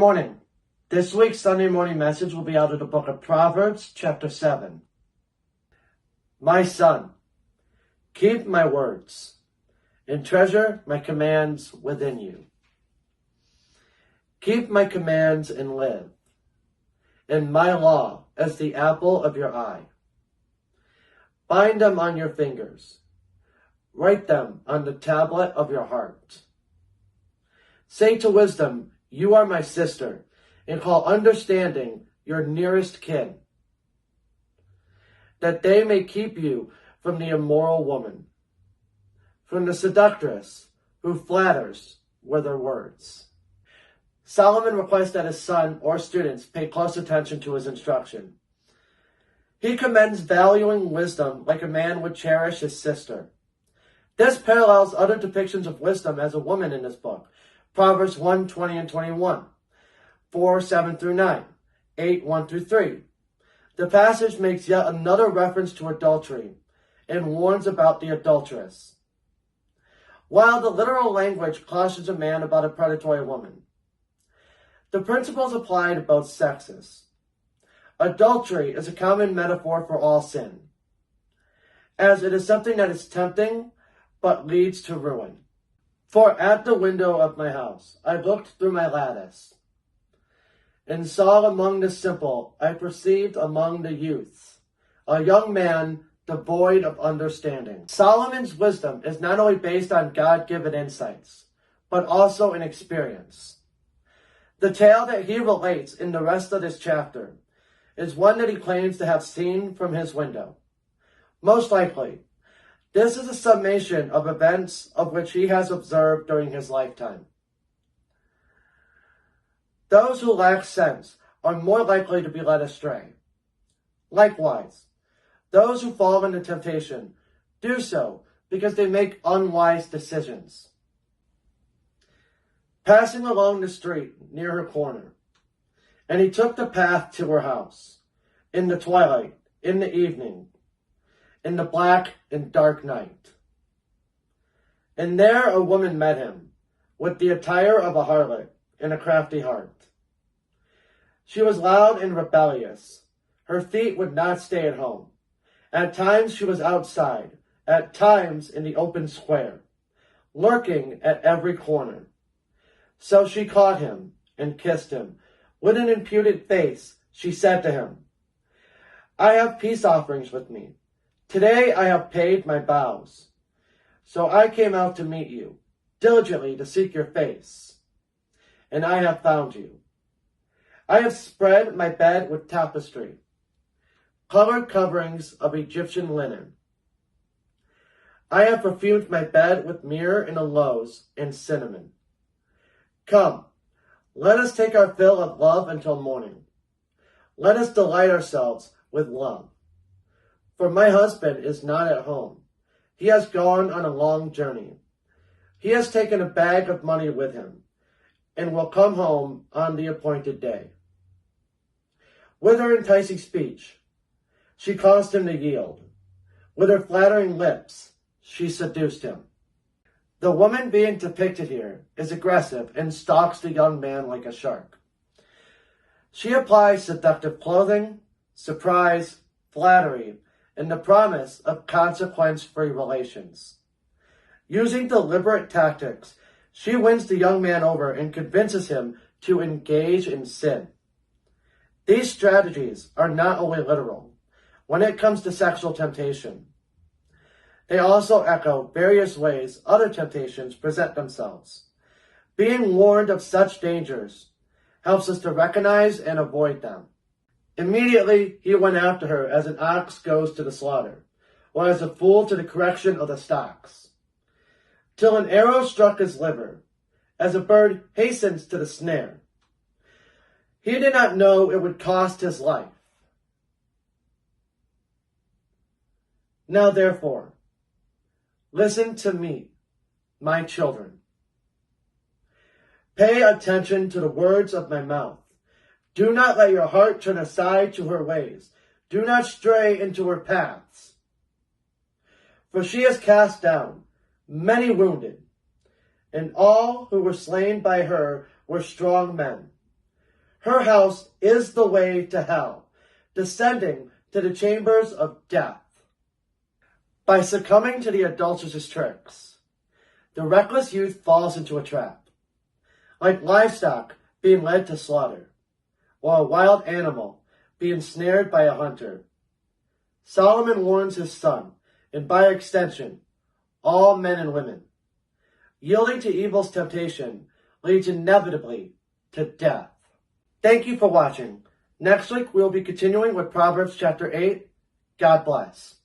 morning. This week's Sunday morning message will be out of the book of Proverbs, chapter 7. My son, keep my words and treasure my commands within you. Keep my commands and live, and my law as the apple of your eye. Bind them on your fingers. Write them on the tablet of your heart. Say to wisdom, you are my sister, and call understanding your nearest kin, that they may keep you from the immoral woman, from the seductress who flatters with her words. Solomon requests that his son or students pay close attention to his instruction. He commends valuing wisdom like a man would cherish his sister. This parallels other depictions of wisdom as a woman in this book. Proverbs 1, 20 and 21, 4, 7 through 9, 8, 1 through 3. The passage makes yet another reference to adultery and warns about the adulteress. While the literal language cautions a man about a predatory woman, the principles apply to both sexes. Adultery is a common metaphor for all sin, as it is something that is tempting but leads to ruin. For at the window of my house I looked through my lattice, and saw among the simple, I perceived among the youths, a young man devoid of understanding. Solomon's wisdom is not only based on God-given insights, but also in experience. The tale that he relates in the rest of this chapter is one that he claims to have seen from his window. Most likely, this is a summation of events of which he has observed during his lifetime. Those who lack sense are more likely to be led astray. Likewise, those who fall into temptation do so because they make unwise decisions. Passing along the street near her corner, and he took the path to her house, in the twilight, in the evening, in the black and dark night. And there a woman met him, with the attire of a harlot and a crafty heart. She was loud and rebellious. Her feet would not stay at home. At times she was outside, at times in the open square, lurking at every corner. So she caught him and kissed him. With an impudent face, she said to him, I have peace offerings with me. Today I have paid my vows. So I came out to meet you, diligently to seek your face. And I have found you. I have spread my bed with tapestry, colored coverings of Egyptian linen. I have perfumed my bed with myrrh and aloes and cinnamon. Come, let us take our fill of love until morning. Let us delight ourselves with love. For my husband is not at home. He has gone on a long journey. He has taken a bag of money with him, and will come home on the appointed day. With her enticing speech, she caused him to yield. With her flattering lips, she seduced him. The woman being depicted here is aggressive and stalks the young man like a shark. She applies seductive clothing, surprise, flattery, and the promise of consequence-free relations. Using deliberate tactics, she wins the young man over and convinces him to engage in sin. These strategies are not only literal when it comes to sexual temptation. They also echo various ways other temptations present themselves. Being warned of such dangers helps us to recognize and avoid them. Immediately he went after her as an ox goes to the slaughter, or as a fool to the correction of the stocks, till an arrow struck his liver, as a bird hastens to the snare. He did not know it would cost his life. Now therefore, listen to me, my children. Pay attention to the words of my mouth. Do not let your heart turn aside to her ways. Do not stray into her paths. For she has cast down, many wounded, and all who were slain by her were strong men. Her house is the way to hell, descending to the chambers of death. By succumbing to the adulteress's tricks, the reckless youth falls into a trap, like livestock being led to slaughter, or a wild animal being snared by a hunter. Solomon warns his son, and by extension, all men and women. Yielding to evil's temptation leads inevitably to death. Thank you for watching. Next week we will be continuing with Proverbs chapter 8. God bless.